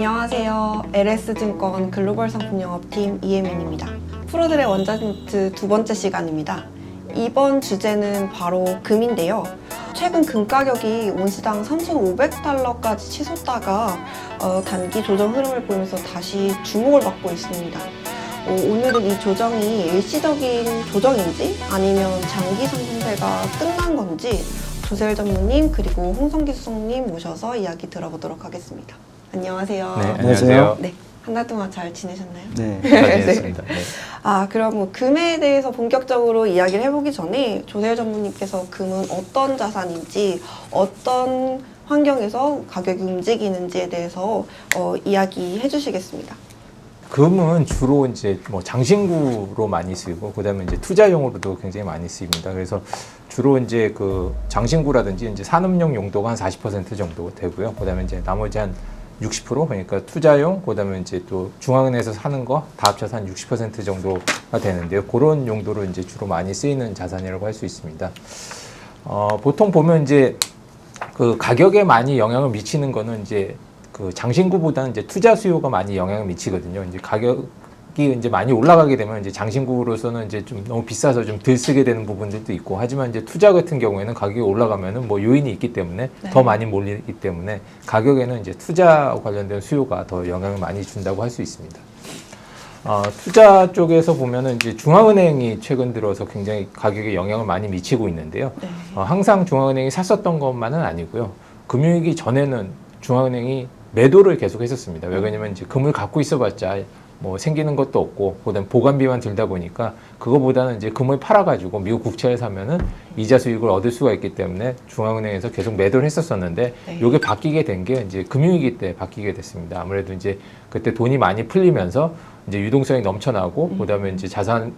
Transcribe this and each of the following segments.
안녕하세요. LS증권 글로벌 상품 영업팀 이혜민입니다. 프로들의 원자노트 두 번째 시간입니다. 이번 주제는 바로 금인데요. 최근 금 가격이 온스당 3,500달러까지 치솟다가 단기 조정 흐름을 보이면서 다시 주목을 받고 있습니다. 오늘은 이 조정이 일시적인 조정인지 아니면 장기 상승세가 끝난 건지 조세일 전무님 그리고 홍성기 수석님 모셔서 이야기 들어보도록 하겠습니다. 안녕하세요. 네, 안녕하세요. 네, 한 달 동안 잘 지내셨나요? 네, 잘 지냈습니다. 네. 그럼 뭐 금에 대해서 본격적으로 이야기를 해보기 전에 조세일 전무님께서 금은 어떤 자산인지 어떤 환경에서 가격이 움직이는지에 대해서 이야기해 주시겠습니다. 금은 주로 이제 뭐 장신구로 많이 쓰이고, 그다음에 이제 투자용으로도 굉장히 많이 쓰입니다. 그래서 주로 이제 그 장신구라든지 이제 산업용 용도가 한 40% 정도 되고요. 그다음에 이제 나머지 한 60%, 그러니까 투자용, 그다음에 이제 또 중앙은행에서 사는 거 다 합쳐서 한 60% 정도가 되는데요. 그런 용도로 이제 주로 많이 쓰이는 자산이라고 할 수 있습니다. 보통 보면 이제 그 가격에 많이 영향을 미치는 거는 이제 그 장신구보다는 이제 투자 수요가 많이 영향을 미치거든요. 이제 가격이 이제 많이 올라가게 되면 이제 장신구로서는 이제 좀 너무 비싸서 좀 덜 쓰게 되는 부분들도 있고, 하지만 이제 투자 같은 경우에는 가격이 올라가면은 뭐 요인이 있기 때문에 네. 더 많이 몰리기 때문에 가격에는 이제 투자 관련된 수요가 더 영향을 많이 준다고 할 수 있습니다. 투자 쪽에서 보면은 이제 중앙은행이 최근 들어서 굉장히 가격에 영향을 많이 미치고 있는데요. 네. 항상 중앙은행이 샀었던 것만은 아니고요. 금융위기 전에는 중앙은행이 매도를 계속 했었습니다. 왜냐면 이제 금을 갖고 있어봤자 뭐 생기는 것도 없고, 그다음 보관비만 들다 보니까 그거보다는 이제 금을 팔아가지고 미국 국채를 사면은 이자 수익을 얻을 수가 있기 때문에 중앙은행에서 계속 매도를 했었었는데, 네. 이게 바뀌게 된 게 이제 금융위기 때 바뀌게 됐습니다. 아무래도 이제 그때 돈이 많이 풀리면서 이제 유동성이 넘쳐나고, 그다음에 이제 자산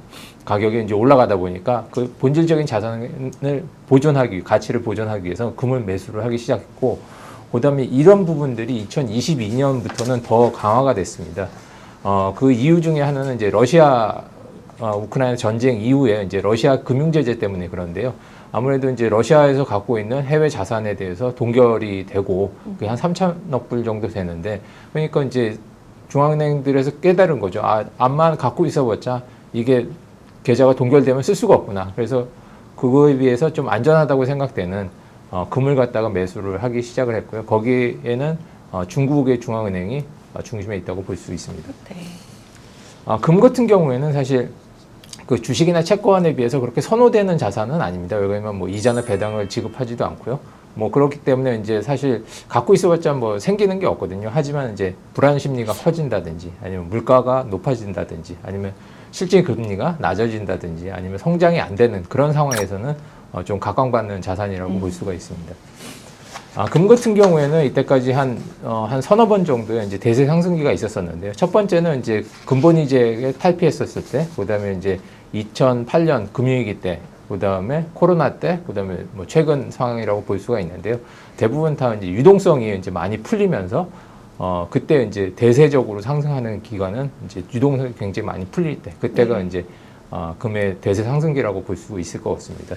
가격이 이제 올라가다 보니까 그 본질적인 자산을 보존하기, 가치를 보존하기 위해서 금을 매수를 하기 시작했고, 그다음에 이런 부분들이 2022년부터는 더 강화가 됐습니다. 그 이유 중에 하나는 이제 러시아 우크라이나 전쟁 이후에 이제 러시아 금융 제재 때문에 그런데요. 아무래도 이제 러시아에서 갖고 있는 해외 자산에 대해서 동결이 되고 그게 한 3천억 불 정도 되는데, 그러니까 이제 중앙은행들에서 깨달은 거죠. 암만 갖고 있어봤자 이게 계좌가 동결되면 쓸 수가 없구나. 그래서 그거에 비해서 좀 안전하다고 생각되는 금을 갖다가 매수를 하기 시작을 했고요. 거기에는 중국의 중앙은행이 중심에 있다고 볼 수 있습니다. 네. 금 같은 경우에는 사실 그 주식이나 채권에 비해서 그렇게 선호되는 자산은 아닙니다. 왜냐면 뭐 이자나 배당을 지급하지도 않고요. 뭐 그렇기 때문에 이제 사실 갖고 있어봤자 뭐 생기는 게 없거든요. 하지만 이제 불안 심리가 커진다든지, 아니면 물가가 높아진다든지, 아니면 실제 금리가 낮아진다든지, 아니면 성장이 안 되는 그런 상황에서는 좀 각광받는 자산이라고 볼 수가 있습니다. 금 같은 경우에는 이때까지 한 서너 번 정도의 이제 대세 상승기가 있었었는데요. 첫 번째는 이제 근본이자에 탈피했었을 때, 그 다음에 이제 2008년 금융위기 때, 그 다음에 코로나 때, 그 다음에 뭐 최근 상황이라고 볼 수가 있는데요. 대부분 다 이제 유동성이 이제 많이 풀리면서, 그때 이제 대세적으로 상승하는 기간은 이제 유동성이 굉장히 많이 풀릴 때, 그때가 이제 금의 대세 상승기라고 볼 수 있을 것 같습니다.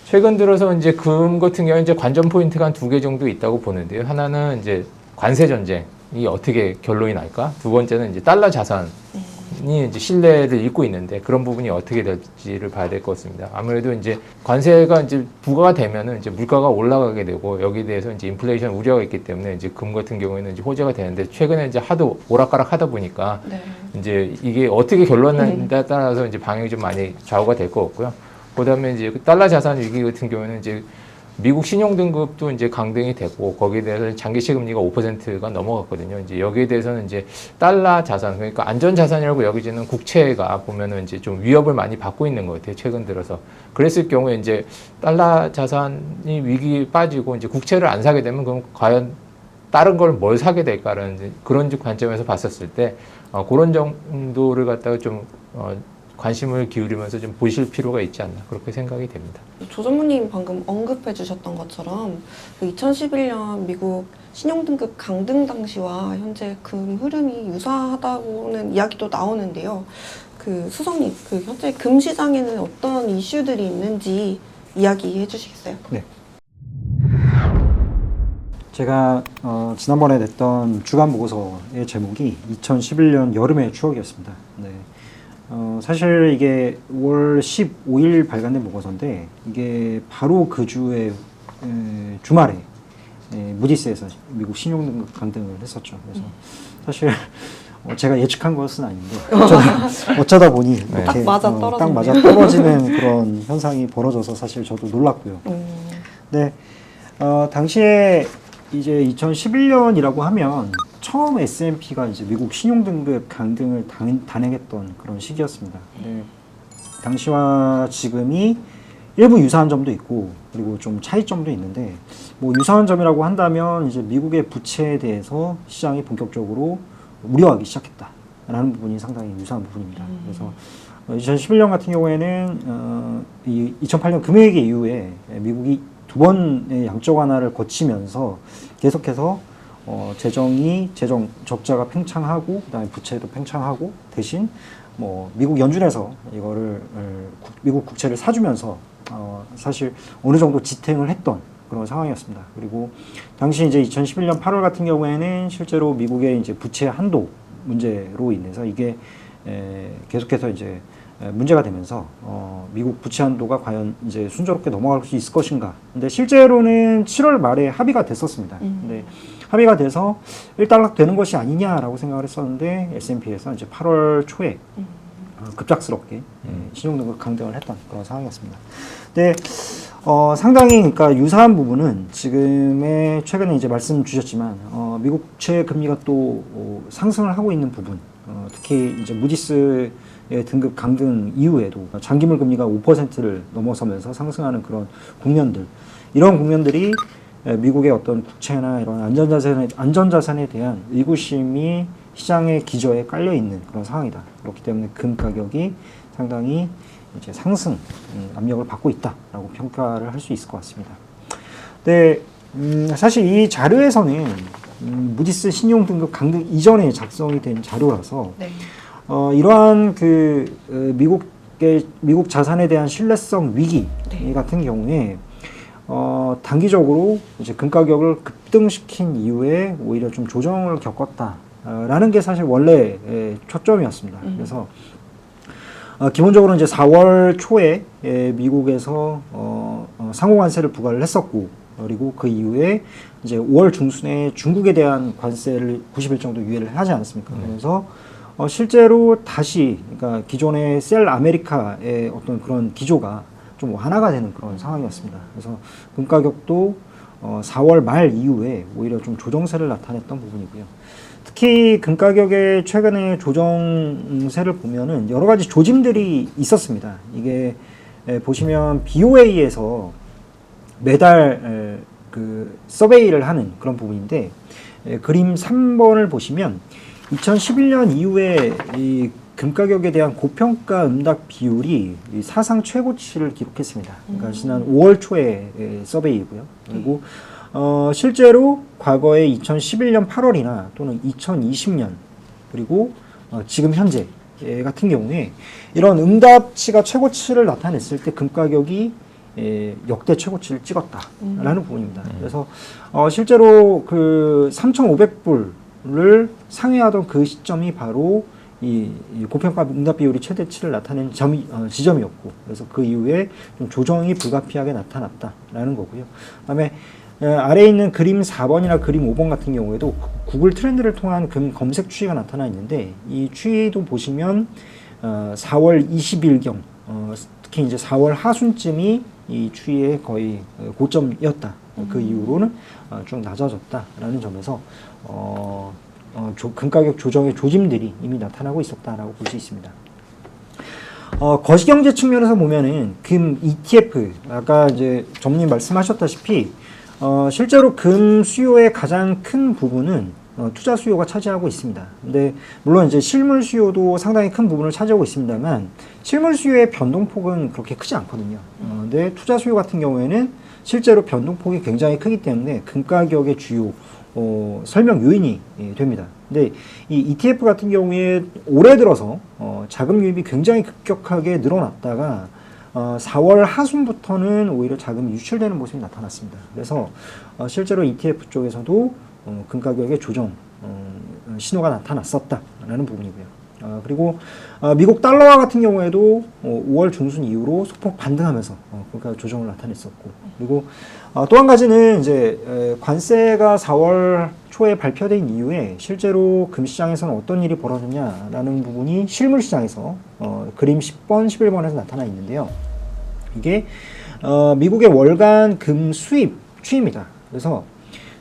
최근 들어서 이제 금 같은 경우는 이제 관전 포인트가 한 2개 정도 있다고 보는데요. 하나는 이제 관세 전쟁이 어떻게 결론이 날까? 두 번째는 이제 달러 자산이 이제 신뢰를 잃고 있는데, 그런 부분이 어떻게 될지를 봐야 될 것 같습니다. 아무래도 이제 관세가 이제 부과가 되면은 이제 물가가 올라가게 되고, 여기에 대해서 이제 인플레이션 우려가 있기 때문에 이제 금 같은 경우에는 이제 호재가 되는데, 최근에 이제 하도 오락가락 하다 보니까 네. 이제 이게 어떻게 결론날에 따라서 이제 방향이 좀 많이 좌우가 될 것 같고요. 그다음에 이제 달러 자산 위기 같은 경우에는 이제 미국 신용 등급도 이제 강등이 됐고, 거기에 대해서 장기채 금리가 5%가 넘어갔거든요. 이제 여기에 대해서는 이제 달러 자산, 그러니까 안전 자산이라고 여기지는 국채가 보면은 이제 좀 위협을 많이 받고 있는 것 같아요. 최근 들어서. 그랬을 경우에 이제 달러 자산이 위기 빠지고 이제 국채를 안 사게 되면 그럼 과연 다른 걸 뭘 사게 될까라는 그런 관점에서 봤었을 때 그런 정도를 갖다가 좀 관심을 기울이면서 좀 보실 필요가 있지 않나, 그렇게 생각이 됩니다. 조 전무님 방금 언급해 주셨던 것처럼 2011년 미국 신용등급 강등 당시와 현재 금 흐름이 유사하다고는 이야기도 나오는데요. 수석님, 현재 금 시장에는 어떤 이슈들이 있는지 이야기해 주시겠어요? 네. 제가 지난번에 냈던 주간 보고서의 제목이 2011년 여름의 추억이었습니다. 네. 사실 이게 5월 15일 발간된 보고서인데 이게 바로 그 주에 주말에 무디스에서 미국 신용등급 강등을 했었죠. 그래서 사실 제가 예측한 것은 아닌데 어쩌다 보니 이렇게 딱 맞아 떨어지네요. 딱 맞아 떨어지는 그런 현상이 벌어져서 사실 저도 놀랐고요. 네, 당시에 이제 2011년이라고 하면 처음 S&P가 이제 미국 신용등급 강등을 단행했던 그런 시기였습니다. 근데 당시와 지금이 일부 유사한 점도 있고 그리고 좀 차이점도 있는데 뭐 유사한 점이라고 한다면 이제 미국의 부채에 대해서 시장이 본격적으로 우려하기 시작했다라는 부분이 상당히 유사한 부분입니다. 그래서 2011년 같은 경우에는 이 2008년 금융위기 이후에 미국이 두 번의 양적 완화를 거치면서 계속해서 재정 적자가 팽창하고 그다음에 부채도 팽창하고 대신 뭐 미국 연준에서 이거를 미국 국채를 사주면서 사실 어느 정도 지탱을 했던 그런 상황이었습니다. 그리고 당시 이제 2011년 8월 같은 경우에는 실제로 미국의 이제 부채 한도 문제로 인해서 이게 계속해서 이제 문제가 되면서 미국 부채 한도가 과연 이제 순조롭게 넘어갈 수 있을 것인가. 근데 실제로는 7월 말에 합의가 됐었습니다. 근데 합의가 돼서 일단락 되는 것이 아니냐라고 생각을 했었는데 S&P에서 이제 8월 초에 급작스럽게 신용등급 강등을 했던 그런 상황이었습니다. 근데 상당히 그러니까 유사한 부분은 지금의 최근에 이제 말씀 주셨지만 미국 국채 금리가 또 상승을 하고 있는 부분, 특히 이제 무디스의 등급 강등 이후에도 장기물 금리가 5%를 넘어서면서 상승하는 그런 국면들, 이런 국면들이 미국의 어떤 국채나 이런 안전자산에 대한 의구심이 시장의 기저에 깔려 있는 그런 상황이다. 그렇기 때문에 금 가격이 상당히 이제 상승 압력을 받고 있다라고 평가를 할 수 있을 것 같습니다. 근데 사실 이 자료에서는 무디스 신용 등급 강등 이전에 작성이 된 자료라서 네. 이러한 그 미국 자산에 대한 신뢰성 위기 네. 같은 경우에 단기적으로 이제 금 가격을 급등시킨 이후에 오히려 좀 조정을 겪었다라는 게 사실 원래 초점이었습니다. 그래서 기본적으로 이제 4월 초에 미국에서 상호관세를 부과를 했었고, 그리고 그 이후에 이제 5월 중순에 중국에 대한 관세를 90일 정도 유예를 하지 않았습니까? 그래서 실제로 다시 그러니까 기존의 셀 아메리카의 어떤 그런 기조가 좀 완화가 되는 그런 상황이었습니다. 그래서 금 가격도 4월 말 이후에 오히려 좀 조정세를 나타냈던 부분이고요. 특히 금 가격의 최근의 조정세를 보면은 여러 가지 조짐들이 있었습니다. 이게 보시면 BOA에서 매달 그 서베이를 하는 그런 부분인데 그림 3번을 보시면 2011년 이후에 이 금 가격에 대한 고평가 응답 비율이 사상 최고치를 기록했습니다. 그러니까 지난 5월 초에 서베이고요. 그리고 실제로 과거에 2011년 8월이나 또는 2020년 그리고 지금 현재 같은 경우에 이런 응답치가 최고치를 나타냈을 때 금 가격이 역대 최고치를 찍었다라는 부분입니다. 그래서 실제로 그 3,500불을 상회하던 그 시점이 바로 이 고평가 응답 비율이 최대치를 나타낸 지점이었고, 그래서 그 이후에 좀 조정이 불가피하게 나타났다라는 거고요. 그다음에 아래에 있는 그림 4번이나 그림 5번 같은 경우에도 구글 트렌드를 통한 금 검색 추이가 나타나 있는데, 이 추이도 보시면 4월 20일경 특히 이제 4월 하순쯤이 이 추이의 거의 고점이었다. 그 이후로는 좀 낮아졌다라는 점에서 금 가격 조정의 조짐들이 이미 나타나고 있었다라고 볼 수 있습니다. 거시경제 측면에서 보면은 금 ETF, 아까 이제 전무님 말씀하셨다시피 실제로 금 수요의 가장 큰 부분은 투자 수요가 차지하고 있습니다. 근데 물론 이제 실물 수요도 상당히 큰 부분을 차지하고 있습니다만 실물 수요의 변동폭은 그렇게 크지 않거든요. 근데 투자 수요 같은 경우에는 실제로 변동폭이 굉장히 크기 때문에 금 가격의 주요 설명 요인이 됩니다. 근데 이 ETF 같은 경우에 올해 들어서 자금 유입이 굉장히 급격하게 늘어났다가 4월 하순부터는 오히려 자금이 유출되는 모습이 나타났습니다. 그래서 실제로 ETF 쪽에서도 금 가격의 조정 신호가 나타났었다라는 부분이고요. 그리고 미국 달러화 같은 경우에도 5월 중순 이후로 소폭 반등하면서 금가 조정을 나타냈었고, 그리고 또 한 가지는 이제 관세가 4월 초에 발표된 이후에 실제로 금 시장에서는 어떤 일이 벌어졌냐라는 부분이 실물 시장에서 그림 10번, 11번에서 나타나 있는데요. 이게 미국의 월간 금 수입 추이입니다. 그래서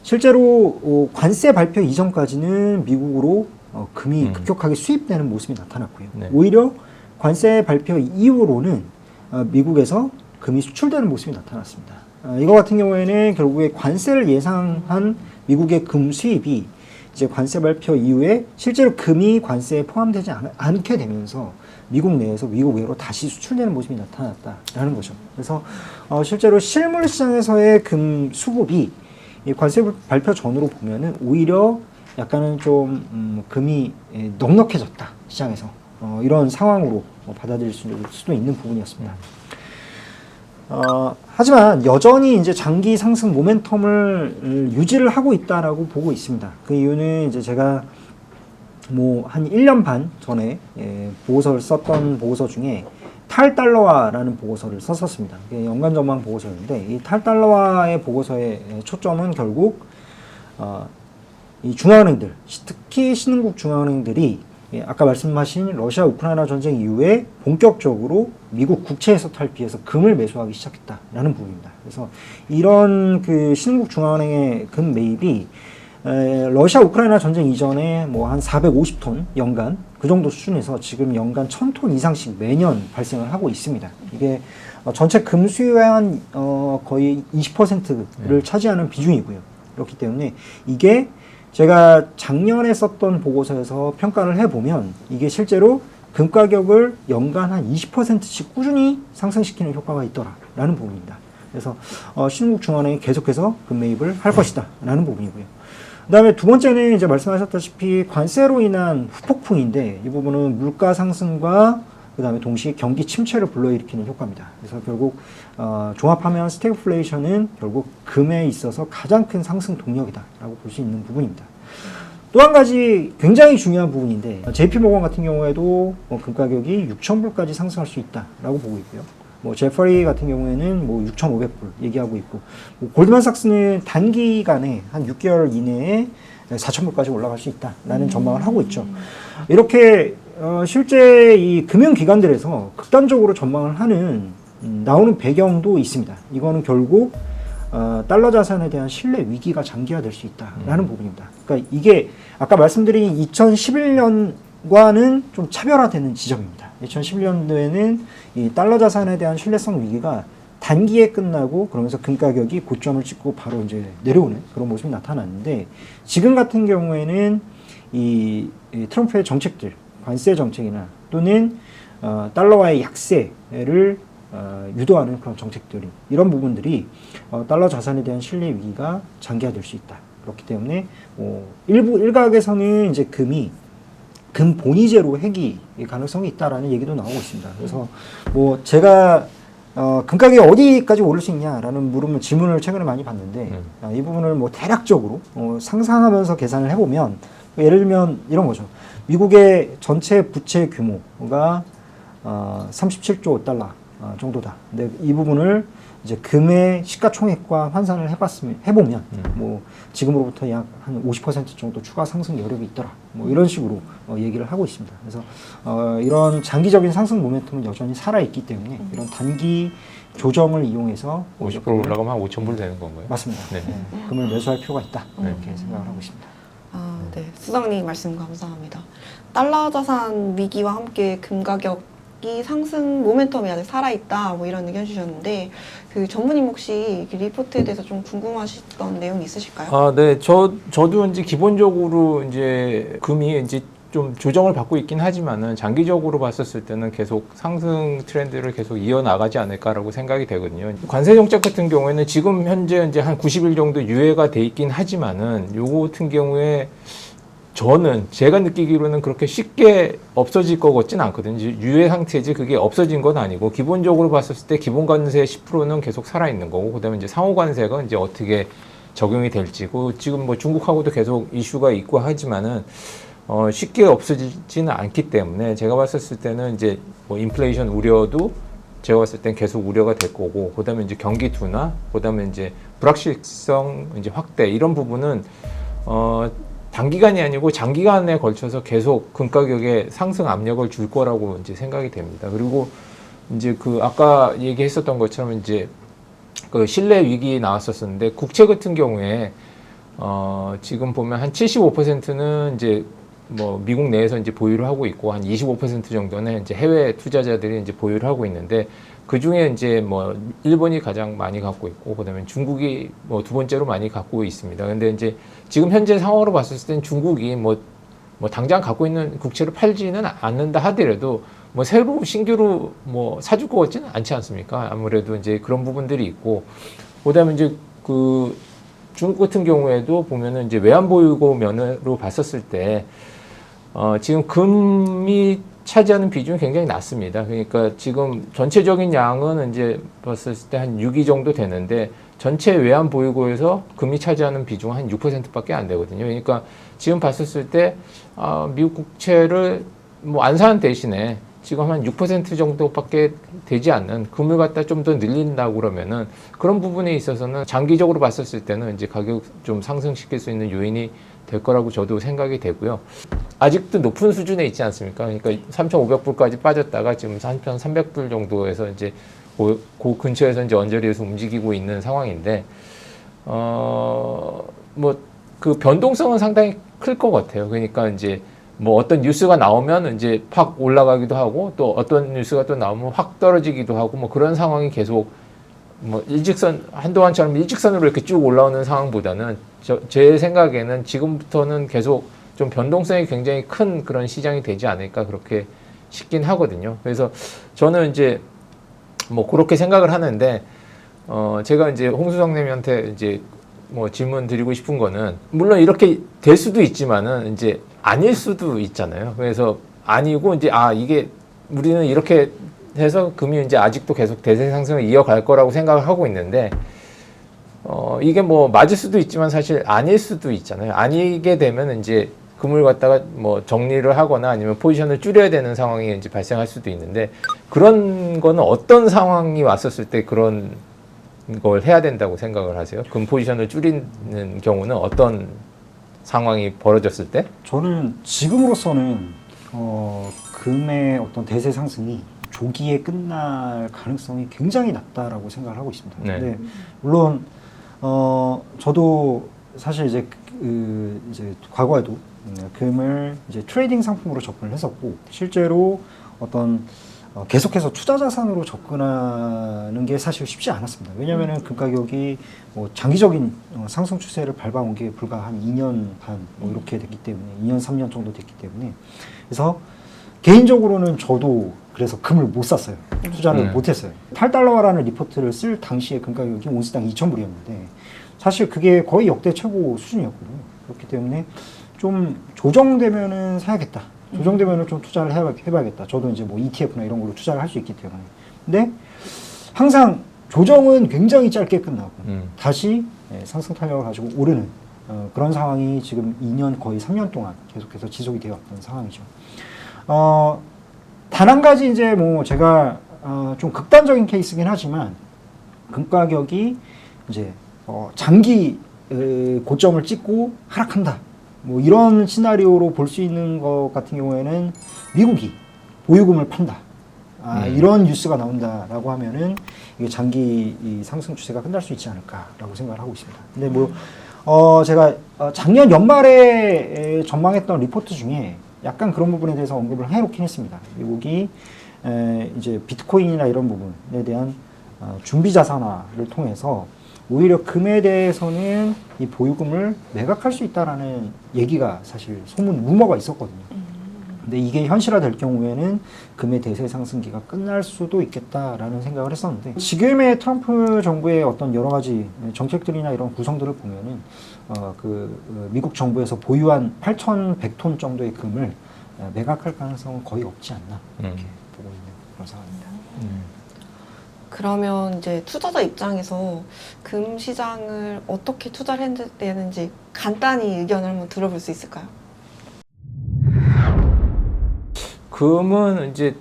실제로 관세 발표 이전까지는 미국으로 금이 급격하게 수입되는 모습이 나타났고요. 네. 오히려 관세 발표 이후로는 미국에서 금이 수출되는 모습이 나타났습니다. 이거 같은 경우에는 결국에 관세를 예상한 미국의 금 수입이 이제 관세 발표 이후에 실제로 금이 관세에 포함되지 않게 되면서 미국 내에서 미국 외로 다시 수출되는 모습이 나타났다라는 거죠. 그래서 실제로 실물 시장에서의 금 수급이 이 관세 발표 전으로 보면은 오히려 약간은 좀 금이 넉넉해졌다 시장에서 이런 상황으로 받아들일 수도 있는 부분이었습니다. 하지만 여전히 이제 장기 상승 모멘텀을 유지를 하고 있다라고 보고 있습니다. 그 이유는 이제 제가 뭐 한 1년 반 전에 보고서를 썼던 보고서 중에 탈달러화라는 보고서를 썼었습니다. 이게 연간 전망 보고서인데 이 탈달러화의 보고서의 초점은 결국 이 중앙은행들, 특히 신흥국 중앙은행들이 아까 말씀하신 러시아 우크라이나 전쟁 이후에 본격적으로 미국 국채에서 탈피해서 금을 매수하기 시작했다라는 부분입니다. 그래서 이런 그 신흥국 중앙은행의 금 매입이 러시아 우크라이나 전쟁 이전에 뭐 한 450톤 연간 그 정도 수준에서 지금 연간 1000톤 이상씩 매년 발생을 하고 있습니다. 이게 전체 금 수요의 한 거의 20%를 차지하는 비중이고요. 그렇기 때문에 이게 제가 작년에 썼던 보고서에서 평가를 해보면 이게 실제로 금 가격을 연간 한 20%씩 꾸준히 상승시키는 효과가 있더라라는 부분입니다. 그래서 신흥국 중앙은행이 계속해서 금 매입을 할 것이다라는 부분이고요. 그 다음에 두 번째는 이제 말씀하셨다시피 관세로 인한 후폭풍인데 이 부분은 물가 상승과 그 다음에 동시에 경기 침체를 불러일으키는 효과입니다. 그래서 결국 종합하면 스태그플레이션은 결국 금에 있어서 가장 큰 상승 동력이다라고 볼 수 있는 부분입니다. 또 한 가지 굉장히 중요한 부분인데 JP모건 같은 경우에도 금 가격이 6,000불까지 상승할 수 있다라고 보고 있고요. 뭐 제퍼리 같은 경우에는 뭐 6,500불 얘기하고 있고, 뭐 골드만삭스는 단기간에 한 6개월 이내에 4,000불까지 올라갈 수 있다라는 전망을 하고 있죠. 이렇게 실제 이 금융기관들에서 극단적으로 전망을 하는 나오는 배경도 있습니다. 이거는 결국 달러 자산에 대한 신뢰 위기가 장기화될 수 있다라는 부분입니다. 그러니까 이게 아까 말씀드린 2011년과는 좀 차별화되는 지점입니다. 2011년도에는 이 달러 자산에 대한 신뢰성 위기가 단기에 끝나고 그러면서 금 가격이 고점을 찍고 바로 이제 내려오는 그런 모습이 나타났는데, 지금 같은 경우에는 이 트럼프의 정책들, 관세 정책이나 또는 달러와의 약세를 유도하는 그런 정책들이, 이런 부분들이 달러 자산에 대한 신뢰 위기가 장기화될 수 있다. 그렇기 때문에 일각에서는 이제 금 본위제로 회귀 가능성이 있다라는 얘기도 나오고 있습니다. 그래서 뭐 제가 금 가격이 어디까지 오를 수 있냐라는 질문을 최근에 많이 받는데 이 부분을 뭐 대략적으로 상상하면서 계산을 해보면, 예를 들면 이런 거죠. 미국의 전체 부채 규모가 37조 달러 정도다. 근데 이 부분을 이제 금의 시가총액과 환산을 해보면 뭐 지금으로부터 약 한 50% 정도 추가 상승 여력이 있더라. 뭐 이런 식으로 얘기를 하고 있습니다. 그래서 이런 장기적인 상승 모멘텀은 여전히 살아있기 때문에 이런 단기 조정을 이용해서 50% 올라가면 한 5,000불 되는 건가요? 맞습니다. 네. 금을 매수할 필요가 있다. 이렇게 생각을 하고 있습니다. 네. 수장님 말씀 감사합니다. 달러 자산 위기와 함께 금 가격이 상승 모멘텀이 아직 살아있다, 뭐 이런 의견 주셨는데, 그 전무님 혹시 리포트에 대해서 좀 궁금하셨던 내용 있으실까요? 네. 저도 이제 기본적으로 이제 금이 이제 좀 조정을 받고 있긴 하지만은 장기적으로 봤었을 때는 계속 상승 트렌드를 계속 이어나가지 않을까라고 생각이 되거든요. 관세 정책 같은 경우에는 지금 현재 이제 한 90일 정도 유예가 돼 있긴 하지만은 요거 같은 경우에 저는 제가 느끼기로는 그렇게 쉽게 없어질 것 같지는 않거든요. 유예 상태지 그게 없어진 건 아니고 기본적으로 봤을 때 기본 관세 10%는 계속 살아 있는 거고 그다음에 이제 상호 관세가 이제 어떻게 적용이 될지고 지금 뭐 중국하고도 계속 이슈가 있고 하지만은 쉽게 없어지지는 않기 때문에 제가 봤을 때는 이제 뭐 인플레이션 우려도 제가 봤을 땐 계속 우려가 될 거고 그다음에 이제 경기 둔화 그다음에 이제 불확실성 이제 확대 이런 부분은 단기간이 아니고 장기간에 걸쳐서 계속 금 가격에 상승 압력을 줄 거라고 이제 생각이 됩니다. 그리고 이제 그 아까 얘기했었던 것처럼 이제 그 신뢰 위기 나왔었는데 국채 같은 경우에 지금 보면 한 75%는 이제 뭐 미국 내에서 이제 보유를 하고 있고 한 25% 정도는 이제 해외 투자자들이 이제 보유를 하고 있는데 그 중에 이제 뭐 일본이 가장 많이 갖고 있고 그다음에 중국이 뭐 두 번째로 많이 갖고 있습니다. 근데 이제 지금 현재 상황으로 봤을 때는 중국이 뭐 당장 갖고 있는 국채를 팔지는 않는다 하더라도 뭐 새로 신규로 뭐 사줄 것 같지는 않지 않습니까? 아무래도 이제 그런 부분들이 있고 그다음에 이제 그 중국 같은 경우에도 보면은 이제 외환 보유고 면으로 봤었을 때 지금 금이 차지하는 비중이 굉장히 낮습니다. 그러니까 지금 전체적인 양은 이제 봤을 때 한 6위 정도 되는데 전체 외환 보유고에서 금이 차지하는 비중은 한 6%밖에 안 되거든요. 그러니까 지금 봤을 때 미국 국채를 뭐 안 사는 대신에 지금 한 6% 정도밖에 되지 않는 금을 갖다 좀 더 늘린다고 그러면은 그런 부분에 있어서는 장기적으로 봤을 때는 이제 가격 좀 상승시킬 수 있는 요인이 될 거라고 저도 생각이 되고요. 아직도 높은 수준에 있지 않습니까? 그러니까 3,500불까지 빠졌다가 지금 3,300불 정도에서 이제 그 근처에서 이제 언저리에서 움직이고 있는 상황인데, 뭐 그 변동성은 상당히 클 것 같아요. 그러니까 이제 뭐 어떤 뉴스가 나오면 이제 팍 올라가기도 하고 또 어떤 뉴스가 또 나오면 확 떨어지기도 하고 뭐 그런 상황이 계속 뭐 한동안처럼 일직선으로 이렇게 쭉 올라오는 상황보다는 제 생각에는 지금부터는 계속 좀 변동성이 굉장히 큰 그런 시장이 되지 않을까 그렇게 싶긴 하거든요. 그래서 저는 이제 뭐 그렇게 생각을 하는데 제가 이제 홍수성님한테 이제 뭐 질문 드리고 싶은 거는 물론 이렇게 될 수도 있지만은 이제 아닐 수도 있잖아요. 그래서 아니고 이제 이게 우리는 이렇게 해서 금이 이제 아직도 계속 대세 상승을 이어갈 거라고 생각을 하고 있는데 이게 뭐 맞을 수도 있지만 사실 아닐 수도 있잖아요. 아니게 되면 이제 금을 갖다가 뭐 정리를 하거나 아니면 포지션을 줄여야 되는 상황이 이제 발생할 수도 있는데 그런 거는 어떤 상황이 왔었을 때 그런 걸 해야 된다고 생각을 하세요? 금 포지션을 줄이는 경우는 어떤 상황이 벌어졌을 때? 저는 지금으로서는 금의 어떤 대세 상승이 조기에 끝날 가능성이 굉장히 낮다라고 생각을 하고 있습니다. 네. 근데 물론 저도 사실 이제 이제 과거에도 금을 이제 트레이딩 상품으로 접근을 했었고 실제로 어떤 계속해서 투자 자산으로 접근하는 게 사실 쉽지 않았습니다. 왜냐하면 금 가격이 뭐 장기적인 상승 추세를 밟아온 게 불과 한 2년 반 뭐 이렇게 됐기 때문에 2년 3년 정도 됐기 때문에 그래서 개인적으로는 저도 그래서 금을 못 샀어요. 투자를 못 했어요. 8달러라는 리포트를 쓸 당시에 금 가격이 온스당 2,000불이었는데 사실 그게 거의 역대 최고 수준이었거든요. 그렇기 때문에 좀 조정되면은 사야겠다. 조정되면은 좀 투자를 해봐야겠다. 저도 이제 뭐 ETF나 이런 걸로 투자를 할 수 있기 때문에. 근데 항상 조정은 굉장히 짧게 끝나고 다시 상승 탄력을 가지고 오르는 그런 상황이 지금 2년 거의 3년 동안 계속해서 지속이 되었던 상황이죠. 단 한 가지 이제 뭐 제가 좀 극단적인 케이스긴 하지만 금 가격이 이제 장기 고점을 찍고 하락한다. 뭐 이런 시나리오로 볼 수 있는 것 같은 경우에는 미국이 보유금을 판다. 이런 뉴스가 나온다라고 하면은 이게 장기 이 상승 추세가 끝날 수 있지 않을까라고 생각을 하고 있습니다. 근데 뭐 제가 작년 연말에 전망했던 리포트 중에 약간 그런 부분에 대해서 언급을 해놓긴 했습니다. 미국이 이제 비트코인이나 이런 부분에 대한 준비 자산화를 통해서 오히려 금에 대해서는 이 보유금을 매각할 수 있다라는 얘기가 사실 루머가 있었거든요. 근데 이게 현실화될 경우에는 금의 대세 상승기가 끝날 수도 있겠다라는 생각을 했었는데 지금의 트럼프 정부의 어떤 여러 가지 정책들이나 이런 구성들을 보면은 미국 정부에서 보유한 8,100톤 정도의 금을 매각할 가능성은 거의 없지 않나 이렇게 보고 있는 그런 상황입니다. 그러면 이제 투자자 입장에서 금 시장을 어떻게 투자를 해야 되는지 간단히 의견을 한번 들어볼 수 있을까요? 금은 이제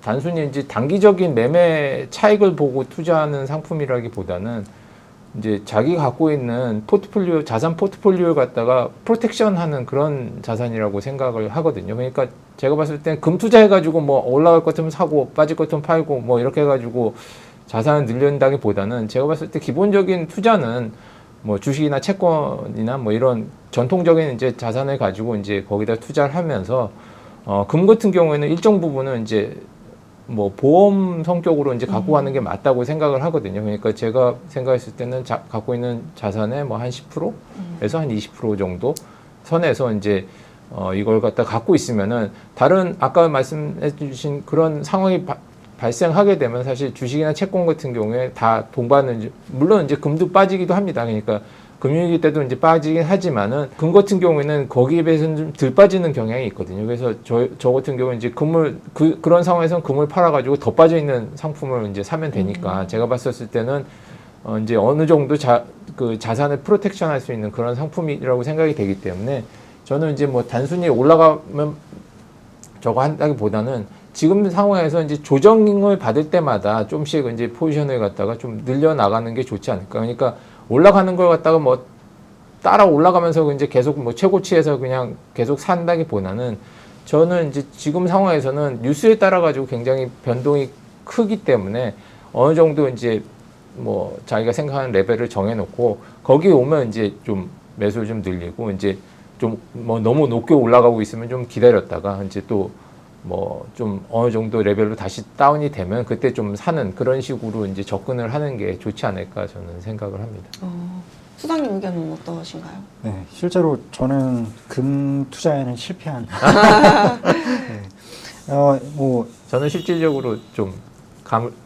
단순히 이제 단기적인 매매 차익을 보고 투자하는 상품이라기보다는 이제 자기가 갖고 있는 포트폴리오, 자산 포트폴리오를 갖다가 프로텍션하는 그런 자산이라고 생각을 하거든요. 그러니까 제가 봤을 땐 금 투자해가지고 뭐 올라갈 것 같으면 사고 빠질 것 같으면 팔고 뭐 이렇게 해가지고 자산을 늘린다기보다는 제가 봤을 때 기본적인 투자는 뭐 주식이나 채권이나 뭐 이런 전통적인 이제 자산을 가지고 이제 거기다 투자를 하면서 금 같은 경우에는 일정 부분은 이제 뭐 보험 성격으로 이제 갖고 가는 게 맞다고 생각을 하거든요. 그러니까 제가 생각했을 때는 갖고 있는 자산의 뭐 한 10%에서 한 20% 정도 선에서 이제 이걸 갖다 갖고 있으면은 다른 아까 말씀해 주신 그런 상황이 발생하게 되면 사실 주식이나 채권 같은 경우에 다 동반은 물론 이제 금도 빠지기도 합니다. 그러니까 금융위기 때도 이제 빠지긴 하지만은 금 같은 경우에는 거기에 비해서는 좀 덜 빠지는 경향이 있거든요. 그래서 저 같은 경우는 이제 금을 그런 상황에서는 금을 팔아가지고 더 빠져 있는 상품을 이제 사면 되니까 제가 봤었을 때는 이제 어느 정도 자산을 프로텍션할 수 있는 그런 상품이라고 생각이 되기 때문에 저는 이제 뭐 단순히 올라가면 저거 한다기보다는 지금 상황에서 이제 조정을 받을 때마다 좀씩 이제 포지션을 갖다가 좀 늘려 나가는 게 좋지 않을까. 그러니까 올라가는 걸 갖다가 뭐 따라 올라가면서 이제 계속 뭐 최고치에서 그냥 계속 산다기보다는 저는 이제 지금 상황에서는 뉴스에 따라 가지고 굉장히 변동이 크기 때문에 어느 정도 이제 뭐 자기가 생각하는 레벨을 정해놓고 거기에 오면 이제 좀 매수를 좀 늘리고 이제 좀 뭐 너무 높게 올라가고 있으면 좀 기다렸다가 이제 또 뭐 좀 어느 정도 레벨로 다시 다운이 되면 그때 좀 사는 그런 식으로 이제 접근을 하는 게 좋지 않을까 저는 생각을 합니다. 수장님 의견은 어떠신가요? 네, 실제로 저는 금 투자에는 실패한. 네. 뭐 저는 실질적으로 좀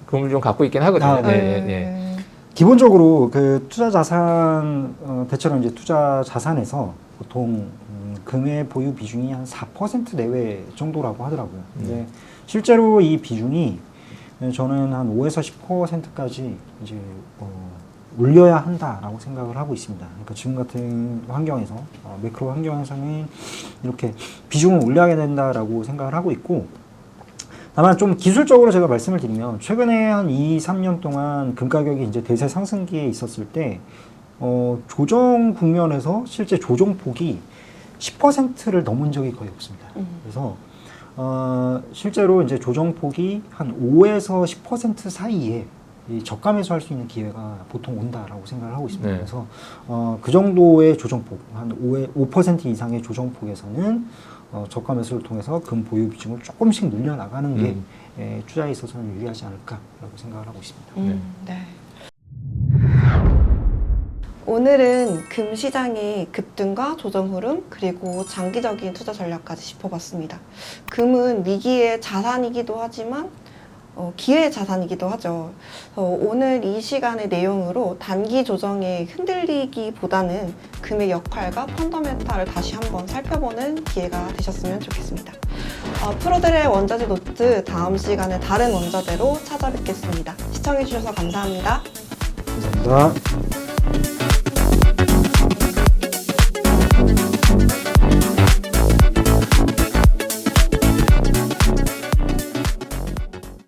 금을 좀 갖고 있긴 하거든요. 네. 기본적으로 그 투자 자산 대체로 이제 투자 자산에서 보통 금의 보유 비중이 한 4% 내외 정도라고 하더라고요. 근데 실제로 이 비중이 저는 한 5에서 10%까지 이제 올려야 한다라고 생각을 하고 있습니다. 그러니까 지금 같은 환경에서 매크로 환경에서는 이렇게 비중을 올려야 된다라고 생각을 하고 있고, 다만 좀 기술적으로 제가 말씀을 드리면 최근에 한 2, 3년 동안 금 가격이 이제 대세 상승기에 있었을 때 조정 국면에서 실제 조정폭이 10%를 넘은 적이 거의 없습니다. 그래서 실제로 이제 조정폭이 한 5에서 10% 사이에 이 저가 매수할 수 있는 기회가 보통 온다라고 생각을 하고 있습니다. 네. 그래서 그 정도의 조정폭, 한 5% 이상의 조정폭에서는 저가 매수를 통해서 금 보유 비중을 조금씩 늘려나가는 게 투자에 있어서는 유리하지 않을까라고 생각을 하고 있습니다. 네. 오늘은 금 시장의 급등과 조정 흐름 그리고 장기적인 투자 전략까지 짚어봤습니다. 금은 위기의 자산이기도 하지만 기회의 자산이기도 하죠. 오늘 이 시간의 내용으로 단기 조정에 흔들리기보다는 금의 역할과 펀더멘탈을 다시 한번 살펴보는 기회가 되셨으면 좋겠습니다. 프로들의 원자재 노트 다음 시간에 다른 원자재로 찾아뵙겠습니다. 시청해주셔서 감사합니다. 감사합니다.